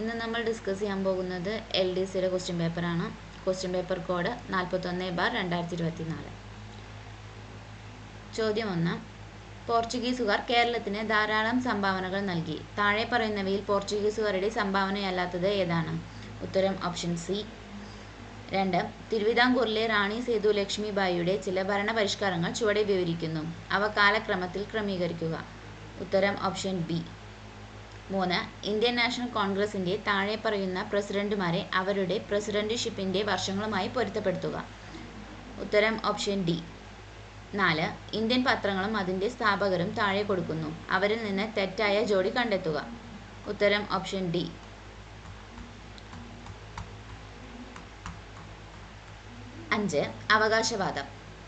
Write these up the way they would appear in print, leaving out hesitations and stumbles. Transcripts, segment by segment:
ഇന്ന് നമ്മൾ ഡിസ്കസ് ചെയ്യാൻ പോകുന്നത് LDCയുടെ ക്വസ്റ്റ്യൻ പേപ്പറാണ്. Question paper code 41/2024. ചോദ്യം 1. പോർച്ചുഗീസുകാർ കേരളത്തിന് ധാരാളം സംഭാവനകൾ നൽകി. താഴെ പറയുന്നവയിൽ പോർച്ചുഗീസുകാരുടെ സംഭാവനയല്ലാത്തത് ഏതാണ്? ഉത്തരം ഓപ്ഷൻ സി. 2. തിരുവിതാംകൂറിലെ റാണി സേതു ലക്ഷ്മിബായിയുടെ ചില ഭരണപരിഷ്കാരങ്ങൾ ചുവടെ വിവരിക്കുന്നു. അവ കാലക്രമത്തിൽ ക്രമീകരിക്കുക. ഉത്തരം ഓപ്ഷൻ ബി. 3. ഇന്ത്യൻ നാഷണൽ കോൺഗ്രസിന്റെ താഴെ പറയുന്ന പ്രസിഡന്റുമാരെ അവരുടെ പ്രസിഡന്റുഷിപ്പിന്റെ വർഷങ്ങളുമായി പൊരുത്തപ്പെടുത്തുക. ഉത്തരം ഓപ്ഷൻ ഡി. 4. ഇന്ത്യൻ പത്രങ്ങളും അതിന്റെ സ്ഥാപകരും താഴെ കൊടുക്കുന്നു. അവരിൽ നിന്ന് തെറ്റായ ജോഡി കണ്ടെത്തുക. ഉത്തരം ഓപ്ഷൻ ഡി. 5. അവകാശവാദം.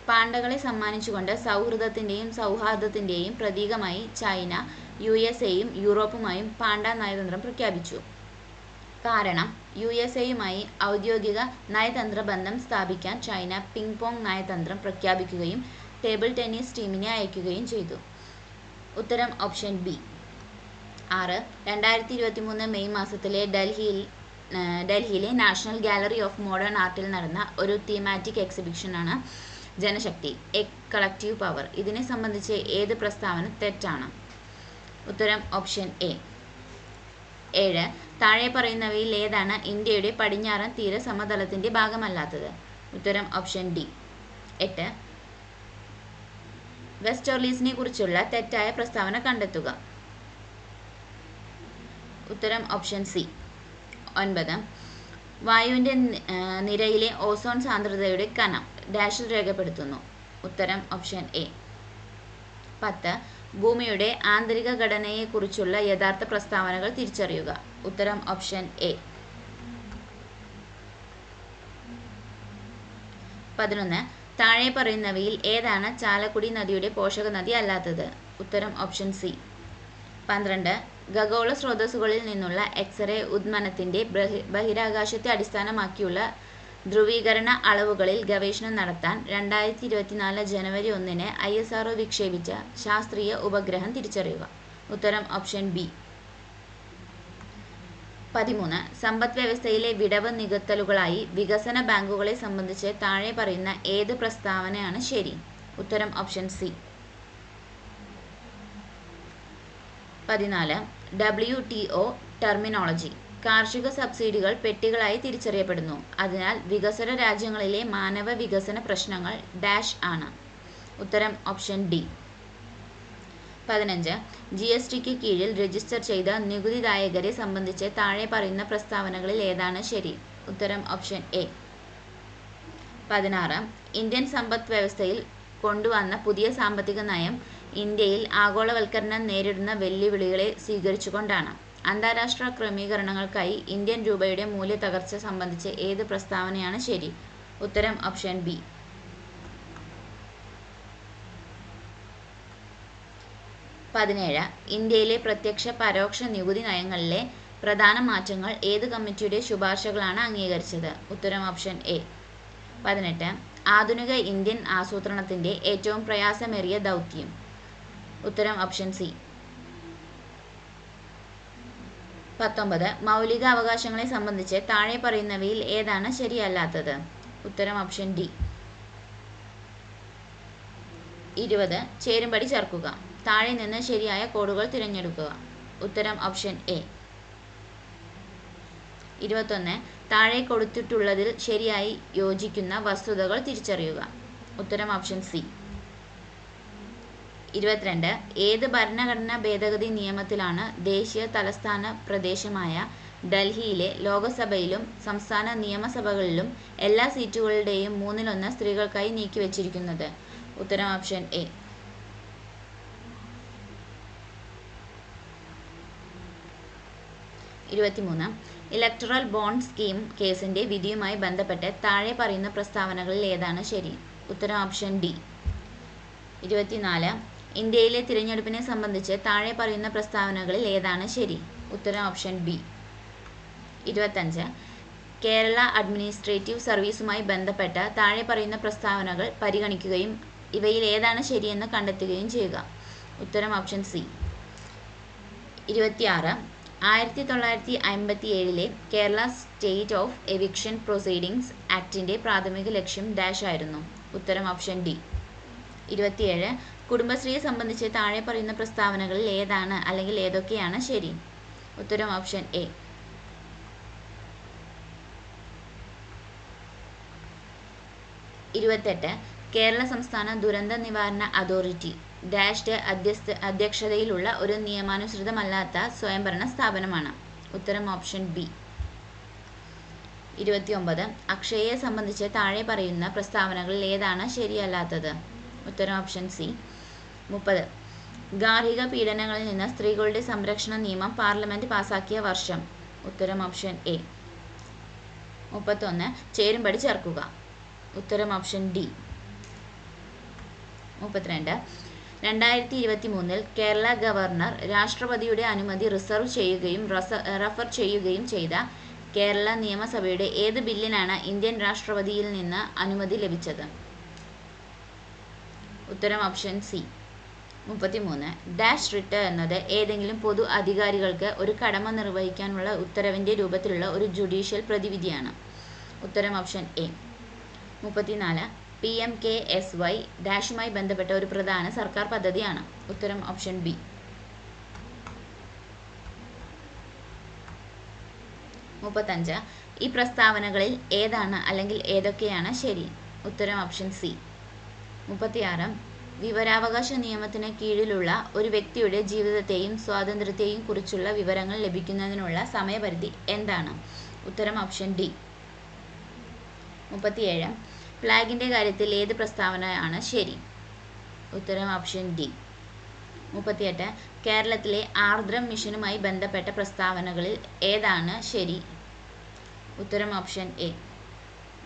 പാണ്ഡകളെ സമ്മാനിച്ചുകൊണ്ട് സൗഹൃദത്തിന്റെയും സൗഹാർദ്ദത്തിന്റെയും പ്രതീകമായി ചൈന USA-യും യൂറോപ്പുമായും പാണ്ഡ നയതന്ത്രം പ്രഖ്യാപിച്ചു. കാരണം USA-യുമായി ഔദ്യോഗിക നയതന്ത്ര ബന്ധം സ്ഥാപിക്കാൻ ചൈന പിങ് പോങ് നയതന്ത്രം പ്രഖ്യാപിക്കുകയും ടേബിൾ ടെന്നീസ് ടീമിനെ അയക്കുകയും ചെയ്തു. ഉത്തരം ഓപ്ഷൻ ബി. 6. 2023 മെയ് മാസത്തിലെ ഡൽഹിയിലെ നാഷണൽ ഗാലറി ഓഫ് മോഡേൺ ആർട്ടിൽ നടന്ന ഒരു തീമാറ്റിക് എക്സിബിഷനാണ് ജനശക്തി, എ കളക്റ്റീവ് പവർ. ഇതിനെ സംബന്ധിച്ച് ഏത് പ്രസ്താവന തെറ്റാണ്? ഉത്തരം ഓപ്ഷൻ എ. 7. താഴെ പറയുന്നവയിൽ ഏതാണ് ഇന്ത്യയുടെ പടിഞ്ഞാറൻ തീര സമതലത്തിന്റെ ഭാഗമല്ലാത്തത്? ഉത്തരം ഓപ്ഷൻ ഡി. 8. വെസ്റ്റർലീസിനെ കുറിച്ചുള്ള തെറ്റായ പ്രസ്താവന കണ്ടെത്തുക. ഉത്തരം ഓപ്ഷൻ സി. 9. വായുവിന്റെ നിരയിലെ ഓസോൺ സാന്ദ്രതയുടെ കനം ഡാഷിൽ രേഖപ്പെടുത്തുന്നു. ഉത്തരം ഓപ്ഷൻ എ. 10. ഭൂമിയുടെ ആന്തരിക ഘടനയെക്കുറിച്ചുള്ള യഥാർത്ഥ പ്രസ്താവനകൾ തിരിച്ചറിയുക. ഉത്തരം ഓപ്ഷൻ എ. 11. താഴെ പറയുന്നവയിൽ ഏതാണ് ചാലക്കുടി നദിയുടെ പോഷക നദി അല്ലാത്തത്? ഉത്തരം ഓപ്ഷൻ സി. 12. ഖഗോള സ്രോതസ്സുകളിൽ നിന്നുള്ള എക്സ്റേ ഉദ്മനത്തിന്റെ ബഹിരാകാശത്തെ അടിസ്ഥാനമാക്കിയുള്ള ധ്രുവീകരണ അളവുകളിൽ ഗവേഷണം നടത്താൻ 2024 ജനുവരി 1 ISRO വിക്ഷേപിച്ച ശാസ്ത്രീയ ഉപഗ്രഹം തിരിച്ചറിയുക. ഉത്തരം ഓപ്ഷൻ ബി. 13. സമ്പദ് വ്യവസ്ഥയിലെ വിടവ് നികത്തലുകളായി വികസന ബാങ്കുകളെ സംബന്ധിച്ച് താഴെ പറയുന്ന ഏത് പ്രസ്താവനയാണ് ശരി? ഉത്തരം ഓപ്ഷൻ സി. 14. WTO terminology. കാർഷിക സബ്സിഡികൾ പെട്ടികളായി തിരിച്ചറിയപ്പെടുന്നു. അതിനാൽ വികസ്വര രാജ്യങ്ങളിലെ മാനവ വികസന പ്രശ്നങ്ങൾ ഡാഷ് ആണ്. ഉത്തരം ഓപ്ഷൻ ഡി. 15. GSTക്ക് കീഴിൽ രജിസ്റ്റർ ചെയ്ത നികുതിദായകരെ സംബന്ധിച്ച് താഴെ പറയുന്ന പ്രസ്താവനകളിൽ ഏതാണ് ശരി? ഉത്തരം ഓപ്ഷൻ എ. 16. ഇന്ത്യൻ സമ്പദ് വ്യവസ്ഥയിൽ കൊണ്ടുവന്ന പുതിയ സാമ്പത്തിക നയം ഇന്ത്യയിൽ ആഗോളവൽക്കരണം നേരിടുന്ന വെല്ലുവിളികളെ സ്വീകരിച്ചുകൊണ്ടാണ്. അന്താരാഷ്ട്ര ക്രമീകരണങ്ങൾക്കായി ഇന്ത്യൻ രൂപയുടെ മൂല്യത്തകർച്ച സംബന്ധിച്ച് ഏത് പ്രസ്താവനയാണ് ശരി? ഉത്തരം ഓപ്ഷൻ ബി. 17. ഇന്ത്യയിലെ പ്രത്യക്ഷ പരോക്ഷ നികുതി നയങ്ങളിലെ പ്രധാന മാറ്റങ്ങൾ ഏത് കമ്മിറ്റിയുടെ ശുപാർശകളാണ് അംഗീകരിച്ചത്? ഉത്തരം ഓപ്ഷൻ എ. 18. ആധുനിക ഇന്ത്യൻ ആസൂത്രണത്തിന്റെ ഏറ്റവും പ്രയാസമേറിയ ദൗത്യം? ഉത്തരം ഓപ്ഷൻ സി. 19. മൗലിക അവകാശങ്ങളെ സംബന്ധിച്ച് താഴെ പറയുന്നവയിൽ ഏതാണ് ശരിയല്ലാത്തത്? ഉത്തരം ഓപ്ഷൻ ഡി. 20. ചേരുംപടി ചേർക്കുക. താഴെ നിന്ന് ശരിയായ കോഡുകൾ തിരഞ്ഞെടുക്കുക. ഉത്തരം ഓപ്ഷൻ എ. 21. താഴെ കൊടുത്തിട്ടുള്ളതിൽ ശരിയായി യോജിക്കുന്ന വസ്തുതകൾ തിരിച്ചറിയുക. ഉത്തരം ഓപ്ഷൻ സി. 22. ഏത് ഭരണഘടനാ ഭേദഗതി നിയമത്തിലാണ് ദേശീയ തലസ്ഥാന പ്രദേശമായ ഡൽഹിയിലെ ലോകസഭയിലും സംസ്ഥാന നിയമസഭകളിലും എല്ലാ സീറ്റുകളുടെയും 1/3 സ്ത്രീകൾക്കായി നീക്കിവച്ചിരിക്കുന്നത്? ഉത്തരം option A. 23. Electoral bond scheme കേസിന്റെ വിധിയുമായി ബന്ധപ്പെട്ട് താഴെ പറയുന്ന പ്രസ്താവനകളിൽ ഏതാണ് ശരി? ഉത്തരം ഓപ്ഷൻ ഡി. 24. ഇന്ത്യയിലെ തിരഞ്ഞെടുപ്പിനെ സംബന്ധിച്ച് താഴെ പറയുന്ന പ്രസ്താവനകളിൽ ഏതാണ് ശരി? ഉത്തരം ഓപ്ഷൻ ബി. 25. കേരള അഡ്മിനിസ്ട്രേറ്റീവ് സർവീസുമായി ബന്ധപ്പെട്ട താഴെ പറയുന്ന പ്രസ്താവനകൾ പരിഗണിക്കുകയും ഇവയിൽ ഏതാണ് ശരിയെന്ന് കണ്ടെത്തുകയും ചെയ്യുക. ഉത്തരം option C. 26. 1957 Kerala state of eviction proceedings ആക്ടിന്റെ പ്രാഥമിക ലക്ഷ്യം ഡാഷ് ആയിരുന്നു. ഉത്തരം ഓപ്ഷൻ ഡി. 27 കുടുംബശ്രീയെ സംബന്ധിച്ച് താഴെ പറയുന്ന പ്രസ്താവനകളിൽ ഏതാണ് അല്ലെങ്കിൽ ഏതൊക്കെയാണ് ശരി? ഉത്തരം ഓപ്ഷൻ എ. 28 കേരള സംസ്ഥാന ദുരന്ത നിവാരണ അതോറിറ്റി ഡാഷ്ഡ് അധ്യക്ഷതയിലുള്ള ഒരു നിയമാനുസൃതമല്ലാത്ത സ്വയംഭരണ സ്ഥാപനമാണ്. ഉത്തരം ഓപ്ഷൻ ബി. 29 അക്ഷയയെ സംബന്ധിച്ച് താഴെ പറയുന്ന പ്രസ്താവനകളിൽ ഏതാണ് ശരിയല്ലാത്തത്? ഉത്തരം ഓപ്ഷൻ സി. 30 ഗാർഹിക പീഡനങ്ങളിൽ നിന്ന് സ്ത്രീകളുടെ സംരക്ഷണ നിയമം പാർലമെന്റ് പാസാക്കിയ വർഷം? ഉത്തരം ഓപ്ഷൻ എ. 31 ചേരുംപടി ചേർക്കുക. ഉത്തരം ഓപ്ഷൻ ഡി. 32 2023 കേരള ഗവർണർ രാഷ്ട്രപതിയുടെ അനുമതി റഫർ ചെയ്യുകയും ചെയ്ത കേരള നിയമസഭയുടെ ഏത് ബില്ലിനാണ് ഇന്ത്യൻ രാഷ്ട്രപതിയിൽ നിന്ന് അനുമതി ലഭിച്ചത്? ഉത്തരം ഓപ്ഷൻ സി. 33 ഡാഷ് റിട്ട് എന്നത് ഏതെങ്കിലും പൊതു അധികാരികൾക്ക് ഒരു കടമ നിർവഹിക്കാനുള്ള ഉത്തരവിന്റെ രൂപത്തിലുള്ള ഒരു ജുഡീഷ്യൽ പ്രതിവിധിയാണ്. ഉത്തരം ഓപ്ഷൻ എ. 34 PMKSY ഡാഷുമായി ബന്ധപ്പെട്ട ഒരു പ്രധാന സർക്കാർ പദ്ധതിയാണ്. ഉത്തരം ഓപ്ഷൻ ബി. 35 ഈ പ്രസ്താവനകളിൽ ഏതാണ് അല്ലെങ്കിൽ ഏതൊക്കെയാണ് ശരി? ഉത്തരം ഓപ്ഷൻ സി. 36 വിവരാവകാശ നിയമത്തിന് കീഴിലുള്ള ഒരു വ്യക്തിയുടെ ജീവിതത്തെയും സ്വാതന്ത്ര്യത്തെയും കുറിച്ചുള്ള വിവരങ്ങൾ ലഭിക്കുന്നതിനുള്ള സമയപരിധി എന്താണ്? ഉത്തരം ഓപ്ഷൻ ഡി. 37 ഫ്ലാഗിന്റെ കാര്യത്തിൽ ഏത് പ്രസ്താവനയാണ് ശരി? ഉത്തരം ഓപ്ഷൻ ഡി. 38 കേരളത്തിലെ ആർദ്രം മിഷനുമായി ബന്ധപ്പെട്ട പ്രസ്താവനകളിൽ ഏതാണ് ശരി? ഉത്തരം ഓപ്ഷൻ എ.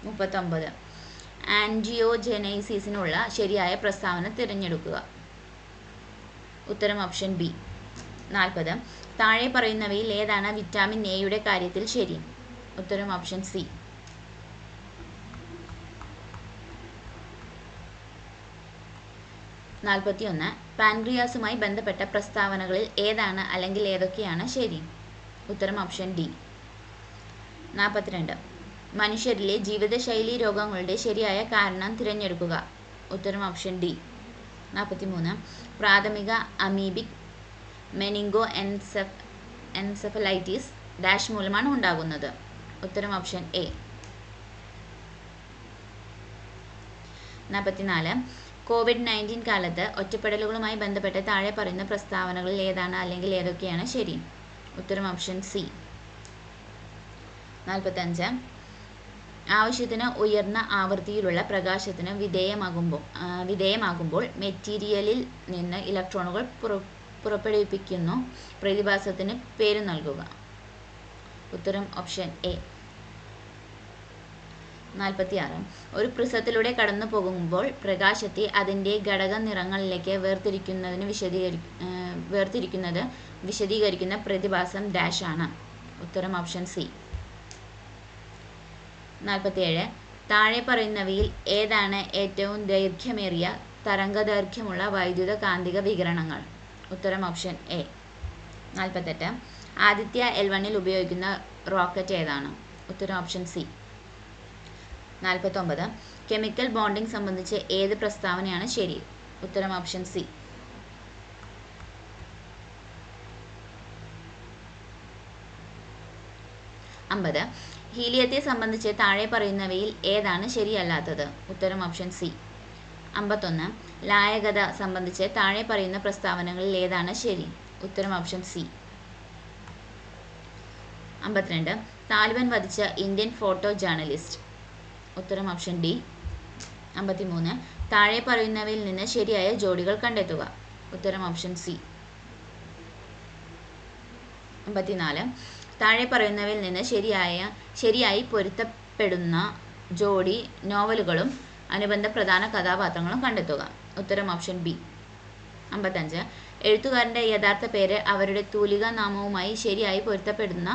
39 ആൻജിയോജെനൈസിസിനുള്ള ശരിയായ പ്രസ്താവന തിരഞ്ഞെടുക്കുക. ഉത്തരം ഓപ്ഷൻ ബി. 40 താഴെ പറയുന്നവയിൽ ഏതാണ് വിറ്റാമിൻ എയുടെ കാര്യത്തിൽ ശരി? ഉത്തരം ഓപ്ഷൻ സി. 41 പാൻക്രിയാസുമായി ബന്ധപ്പെട്ട പ്രസ്താവനകളിൽ ഏതാണ് അല്ലെങ്കിൽ ഏതൊക്കെയാണ് ശരി? ഉത്തരം ഓപ്ഷൻ ഡി. 42 മനുഷ്യരിലെ ജീവിതശൈലി രോഗങ്ങളുടെ ശരിയായ കാരണം തിരഞ്ഞെടുക്കുക. ഉത്തരം ഓപ്ഷൻ ഡി. 43 പ്രാഥമിക അമീബിക് മെനിങ്കോ എൻസെഫലൈറ്റിസ് ഡാഷ് മൂലമാണ് ഉണ്ടാകുന്നത്. ഉത്തരം ഓപ്ഷൻ എ. 44 COVID-19 കാലത്ത് ഒറ്റപ്പെടലുകളുമായി ബന്ധപ്പെട്ട് താഴെ പറയുന്ന പ്രസ്താവനകളിൽ ഏതാണ് അല്ലെങ്കിൽ ഏതൊക്കെയാണ് ശരി? ഉത്തരം ഓപ്ഷൻ സി. 45 ആവശ്യത്തിന് ഉയർന്ന ആവൃത്തിയിലുള്ള പ്രകാശത്തിന് വിധേയമാകുമ്പോൾ മെറ്റീരിയലിൽ നിന്ന് ഇലക്ട്രോണുകൾ പുറപ്പെടുവിപ്പിക്കുന്നു പ്രതിഭാസത്തിന് പേര് നൽകുക. ഉത്തരം ഓപ്ഷൻ എ. 46 ഒരു പ്രിസത്തിലൂടെ കടന്നു പോകുമ്പോൾ പ്രകാശത്തെ അതിൻ്റെ ഘടക നിറങ്ങളിലേക്ക് വിശദീകരിക്കുന്ന പ്രതിഭാസം ഡാഷ് ആണ്. ഉത്തരം ഓപ്ഷൻ സി. 47 താഴെ പറയുന്നവയിൽ ഏതാണ് ഏറ്റവും ദൈർഘ്യമേറിയ തരംഗദൈർഘ്യമുള്ള വൈദ്യുത കാന്തിക വികിരണങ്ങൾ? ഉത്തരം ഓപ്ഷൻ എ. 48 ആദിത്യ L1 ഉപയോഗിക്കുന്ന റോക്കറ്റ് ഏതാണ്? ഉത്തരം ഓപ്ഷൻ സി. 49 കെമിക്കൽ ബോണ്ടിംഗ് സംബന്ധിച്ച് ഏത് പ്രസ്താവനയാണ് ശരി? ഉത്തരം ഓപ്ഷൻ സി. 50 ഹീലിയത്തെ സംബന്ധിച്ച് താഴെ പറയുന്നവയിൽ ഏതാണ് ശരിയല്ലാത്തത്? ഉത്തരം ഓപ്ഷൻ സി. 51 ലായകത സംബന്ധിച്ച് താഴെ പറയുന്ന പ്രസ്താവനകളിൽ ഏതാണ് ശരി? ഉത്തരം ഓപ്ഷൻ സി. 52 താലിബാൻ വധിച്ച ഇന്ത്യൻ ഫോട്ടോ ജേർണലിസ്റ്റ്? ഉത്തരം ഓപ്ഷൻ ഡി. 53 താഴെ പറയുന്നവയിൽ നിന്ന് ശരിയായ ജോഡികൾ കണ്ടെത്തുക. ഉത്തരം ഓപ്ഷൻ സി. 54 താഴെ പറയുന്നവയിൽ നിന്ന് ശരിയായി പൊരുത്തപ്പെടുന്ന ജോഡി നോവലുകളും അനുബന്ധ പ്രധാന കഥാപാത്രങ്ങളും കണ്ടെത്തുക. ഉത്തരം ഓപ്ഷൻ ബി. 55 എഴുത്തുകാരൻ്റെ യഥാർത്ഥ പേര് അവരുടെ തൂലികാ നാമവുമായി ശരിയായി പൊരുത്തപ്പെടുന്ന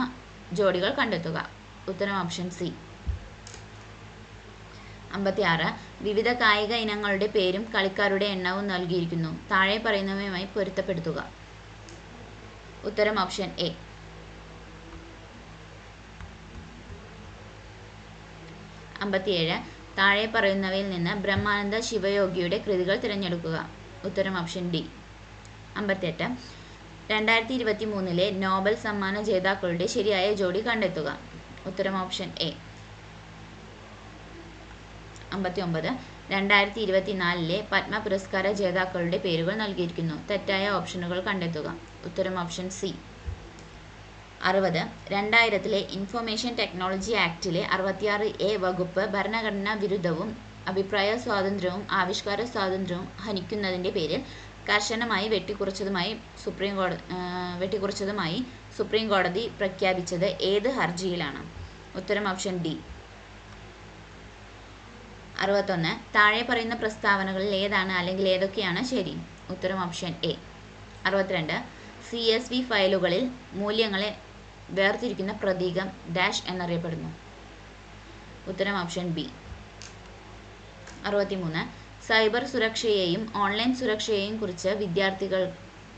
ജോഡികൾ കണ്ടെത്തുക. ഉത്തരം ഓപ്ഷൻ സി. 56 വിവിധ കായിക ഇനങ്ങളുടെ പേരും കളിക്കാരുടെ എണ്ണവും നൽകിയിരിക്കുന്നു താഴെ പറയുന്നവയുമായി പൊരുത്തപ്പെടുത്തുക. ഉത്തരം ഓപ്ഷൻ എ. 57. താഴെ പറയുന്നവയിൽ നിന്ന് ബ്രഹ്മാനന്ദ ശിവയോഗിയുടെ കൃതികൾ തിരഞ്ഞെടുക്കുക. ഉത്തരം ഓപ്ഷൻ ഡി. 58. 2023 നോബൽ സമ്മാന ജേതാക്കളുടെ ശരിയായ ജോഡി കണ്ടെത്തുക. ഉത്തരം ഓപ്ഷൻ എ. 59. 2024 പത്മ പുരസ്കാര ജേതാക്കളുടെ പേരുകൾ നൽകിയിരിക്കുന്നു. തെറ്റായ ഓപ്ഷനുകൾ കണ്ടെത്തുക. ഉത്തരം ഓപ്ഷൻ സി. 60. 2000 ഇൻഫർമേഷൻ ടെക്നോളജി ആക്ടിലെ 66A വകുപ്പ് ഭരണഘടനാ വിരുദ്ധവും അഭിപ്രായ സ്വാതന്ത്ര്യവും ആവിഷ്കാര സ്വാതന്ത്ര്യവും ഹനിക്കുന്നതിൻ്റെ പേരിൽ കർശനമായി വെട്ടിക്കുറച്ചതുമായി സുപ്രീം കോടതി പ്രഖ്യാപിച്ചത് ഏത് ഹർജിയിലാണ്? ഉത്തരം ഓപ്ഷൻ ഡി. 61. താഴെ പറയുന്ന പ്രസ്താവനകളിൽ ഏതാണ് അല്ലെങ്കിൽ ഏതൊക്കെയാണ് ശരി? ഉത്തരം ഓപ്ഷൻ എ. 62. CSV ഫയലുകളിൽ മൂല്യങ്ങളെ വേർതിരിക്കുന്ന പ്രതീകം ഡാഷ് എന്നറിയപ്പെടുന്നു. ഉത്തരം ഓപ്ഷൻ ബി. 63. സൈബർ സുരക്ഷയെയും ഓൺലൈൻ സുരക്ഷയെയും കുറിച്ച് വിദ്യാർത്ഥികൾ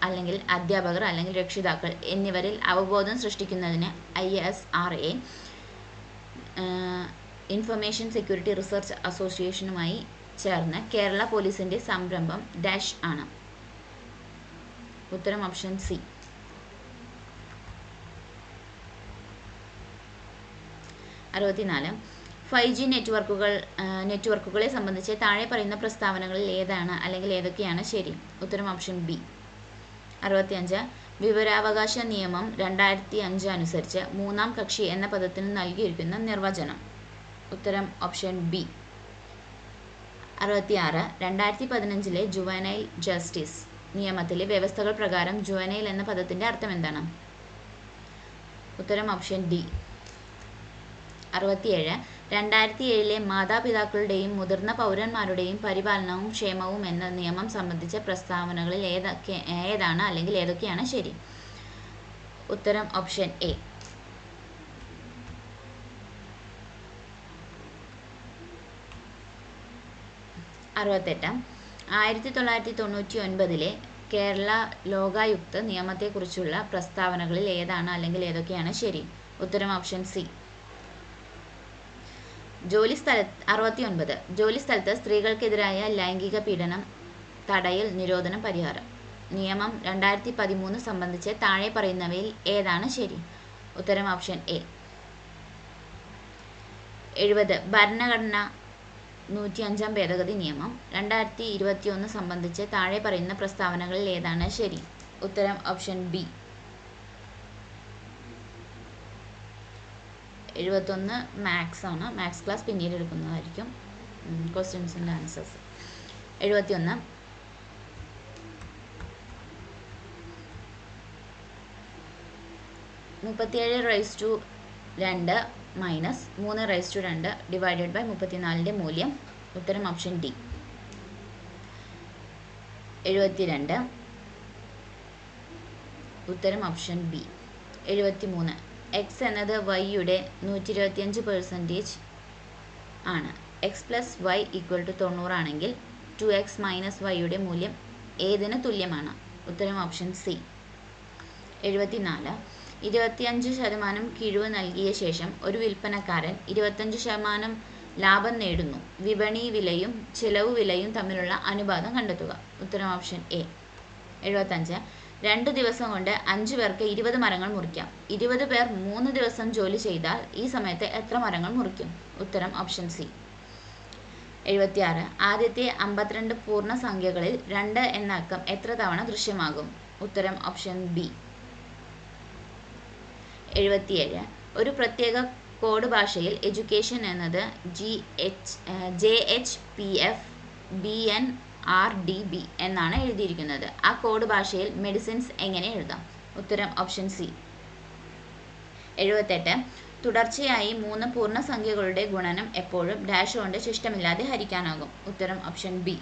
അല്ലെങ്കിൽ അധ്യാപകർ അല്ലെങ്കിൽ രക്ഷിതാക്കൾ എന്നിവരിൽ അവബോധം സൃഷ്ടിക്കുന്നതിന് ISRA ഇൻഫർമേഷൻ സെക്യൂരിറ്റി റിസർച്ച് അസോസിയേഷനുമായി ചേർന്ന് കേരള പോലീസിൻ്റെ സംരംഭം ഡാഷ് ആണ്. ഉത്തരം ഓപ്ഷൻ സി. 64. 5G നെറ്റ്വർക്കുകളെ സംബന്ധിച്ച് താഴെ പറയുന്ന പ്രസ്താവനകളിൽ ഏതാണ് അല്ലെങ്കിൽ ഏതൊക്കെയാണ് ശരി? ഉത്തരം ഓപ്ഷൻ ബി. 65. വിവരാവകാശ നിയമം 2005 അനുസരിച്ച് മൂന്നാം കക്ഷി എന്ന പദത്തിന് നൽകിയിരിക്കുന്ന നിർവചനം. ഉത്തരം ഓപ്ഷൻ ബി. 66. 2015 ജുവനൈൽ ജസ്റ്റിസ് നിയമത്തിലെ വ്യവസ്ഥകൾ പ്രകാരം ജുവനൈൽ എന്ന പദത്തിൻ്റെ അർത്ഥം എന്താണ്? ഉത്തരം ഓപ്ഷൻ ഡി. 67. 2007 മാതാപിതാക്കളുടെയും മുതിർന്ന പൗരന്മാരുടെയും പരിപാലനവും ക്ഷേമവും എന്ന നിയമം സംബന്ധിച്ച പ്രസ്താവനകളിൽ ഏതാണ് അല്ലെങ്കിൽ ഏതൊക്കെയാണ് ശരി? ഉത്തരം ഓപ്ഷൻ എ. 68. 1999 കേരള ലോകായുക്ത നിയമത്തെക്കുറിച്ചുള്ള പ്രസ്താവനകളിൽ ഏതാണ് അല്ലെങ്കിൽ ഏതൊക്കെയാണ് ശരി? ഉത്തരം ഓപ്ഷൻ സി. 69. ജോലിസ്ഥലത്ത് സ്ത്രീകൾക്കെതിരായ ലൈംഗിക പീഡനം തടയൽ നിരോധനം പരിഹാരം നിയമം 2013 സംബന്ധിച്ച് താഴെ പറയുന്നവയിൽ ഏതാണ് ശരി? ഉത്തരം ഓപ്ഷൻ എ. 70. ഭരണഘടന 105 ഭേദഗതി നിയമം 2021 സംബന്ധിച്ച് താഴെ പറയുന്ന പ്രസ്താവനകളിൽ ഏതാണ് ശരി? ഉത്തരം ഓപ്ഷൻ ബി. 71 മാത്സ് ആണ്. മാത്സ് ക്ലാസ് പിന്നീട് എടുക്കുന്നതായിരിക്കും. ക്വസ്റ്റ്യൻസിൻ്റെ ആൻസേഴ്സ്. 71. 37/2 മൈനസ് 3/2 ഡിവൈഡഡ് ബൈ 34 മൂല്യം. ഉത്തരം ഓപ്ഷൻ ഡി. 72. ഉത്തരം ഓപ്ഷൻ ബി. 73. എക്സ് എന്നത് വൈയുടെ 125% ആണ്. X plus y equal to 90 ആണെങ്കിൽ 2x മൈനസ് വൈയുടെ മൂല്യം ഏതിന് തുല്യമാണ്? ഉത്തരം ഓപ്ഷൻ സി. 74. 25% കിഴിവ് നൽകിയ ശേഷം ഒരു വിൽപ്പനക്കാരൻ 25% ലാഭം നേടുന്നു. വിപണി വിലയും ചെലവ് വിലയും തമ്മിലുള്ള അനുപാതം കണ്ടെത്തുക. ഉത്തരം ഓപ്ഷൻ എ. 75. 2 ദിവസം കൊണ്ട് 5 പേർക്ക് 20 മരങ്ങൾ മുറിക്കാം. 20 പേർ 3 ദിവസം ജോലി ചെയ്താൽ ഈ സമയത്ത് എത്ര മരങ്ങൾ മുറിക്കും? ഉത്തരം ഓപ്ഷൻ സി. 76. ആദ്യത്തെ 52 പൂർണ്ണസംഖ്യകളിൽ 2 എന്ന അക്കം എത്ര തവണ ദൃശ്യമാകും? ഉത്തരം ഓപ്ഷൻ ബി. 77. ഒരു പ്രത്യേക കോഡ് ഭാഷയിൽ എഡ്യൂക്കേഷൻ എന്നത് JHPF BNRDB എന്നാണ് എഴുതിയിരിക്കുന്നത്. ആ കോഡ് ഭാഷയിൽ മെഡിസിൻസ് എങ്ങനെ എഴുതാം? ഉത്തരം ഓപ്ഷൻ സി. 78. തുടർച്ചയായി 3 പൂർണ്ണസംഖ്യകളുടെ ഗുണനം എപ്പോഴും ഡാഷ് കൊണ്ട് ശിഷ്ടമില്ലാതെ ഹരിക്കാനാകും. ഉത്തരം ഓപ്ഷൻ ബി.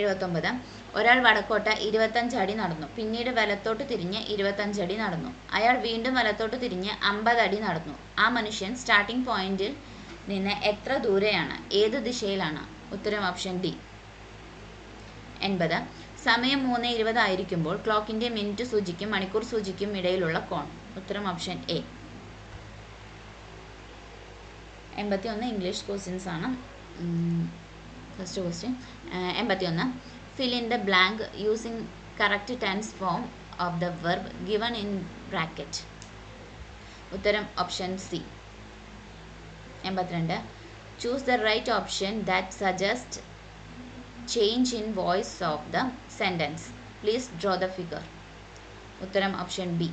79. ഒരാൾ വടക്കോട്ട് 25 അടി നടന്നു. പിന്നീട് വലത്തോട്ട് തിരിഞ്ഞ് 25 അടി നടന്നു. അയാൾ വീണ്ടും വലത്തോട്ട് തിരിഞ്ഞ് 50 അടി നടന്നു. ആ മനുഷ്യൻ സ്റ്റാർട്ടിംഗ് പോയിന്റിൽ നിന്ന് എത്ര ദൂരെയാണ്? ഏത് ദിശയിലാണ്? ഉത്തരം ഓപ്ഷൻ ഡി. 80. സമയം 3:20 ആയിരിക്കുമ്പോൾ ക്ലോക്കിൻ്റെ മിനിറ്റ് സൂചിക്കും മണിക്കൂർ സൂചിക്കും ഇടയിലുള്ള കോൺ. ഉത്തരം ഓപ്ഷൻ എ. 81 ഇംഗ്ലീഷ് ക്വസ്റ്റ്യൻസ് ആണ്. First question 81. Fill in the blank using correct tense form of the verb given in bracket. ഉത്തരം option C. 82. Choose the right option that suggest change in voice of the sentence. Please draw the figure. ഉത്തരം option B.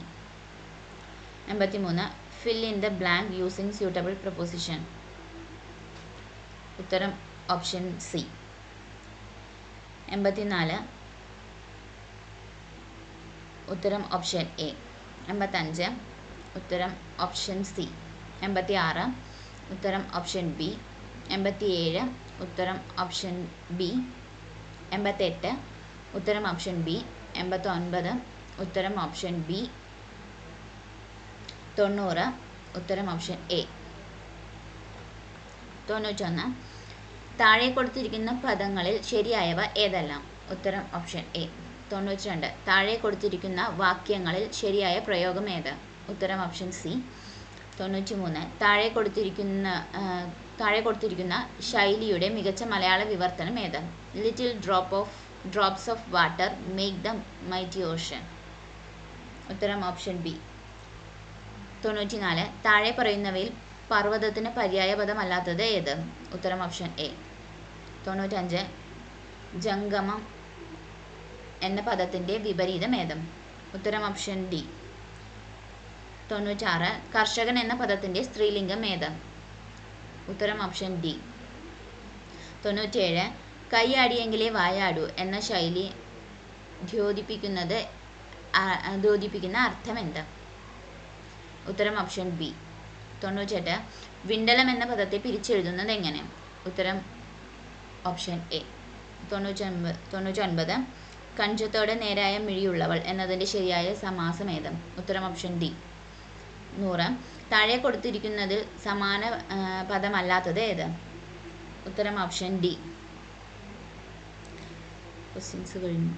83. Fill in the blank using suitable proposition. ഉത്തരം option C. 84. ഉത്തരം option A. 85. ഉത്തരം option C. 86. ഉത്തരം option B. 87. ഉത്തരം option B. 88. ഉത്തരം option B. 89. ഉത്തരം option B. 90. ഉത്തരം option A. 91. താഴെ കൊടുത്തിരിക്കുന്ന പദങ്ങളിൽ ശരിയായവ ഏതെല്ലാം? ഉത്തരം ഓപ്ഷൻ എ. 92. താഴെ കൊടുത്തിരിക്കുന്ന വാക്യങ്ങളിൽ ശരിയായ പ്രയോഗം ഏത്? ഉത്തരം ഓപ്ഷൻ സി. 93. താഴെ കൊടുത്തിരിക്കുന്ന ശൈലിയുടെ മികച്ച മലയാള വിവർത്തനം ഏത്? Little drops of water make the mighty Ocean. ഉത്തരം ഓപ്ഷൻ ബി. 94. താഴെ പറയുന്നവയിൽ പർവ്വതത്തിന് പര്യായ പദമല്ലാത്തത് ഏത്? ഉത്തരം ഓപ്ഷൻ എ. 95. ജംഗമം എന്ന പദത്തിൻ്റെ വിപരീതം ഏത്? ഉത്തരം ഓപ്ഷൻ ഡി. 96. കർഷകൻ എന്ന പദത്തിൻ്റെ സ്ത്രീലിംഗം ഏത്? ഉത്തരം ഓപ്ഷൻ ഡി. 97. കൈയാടിയെങ്കിലേ വായാടൂ എന്ന ശൈലി ദ്യോതിപ്പിക്കുന്ന അർത്ഥം എന്ത്? ഉത്തരം ഓപ്ഷൻ ബി. 98. വിണ്ടലം എന്ന പദത്തെ പിരിച്ചെഴുതുന്നത് എങ്ങനെ? ഉത്തരം ഓപ്ഷൻ എ. 99. കഞ്ചത്തോടെ നേരായ മിഴിയുള്ളവൾ എന്നതിൻ്റെ ശരിയായ സമാസം ഏത്? ഉത്തരം ഓപ്ഷൻ ഡി. 100. താഴെ കൊടുത്തിരിക്കുന്നതിൽ സമാന പദമല്ലാത്തത് ഏത്? ഉത്തരം ഓപ്ഷൻ ഡി. ക്വസ്റ്റ്യൻസ് കഴിഞ്ഞു.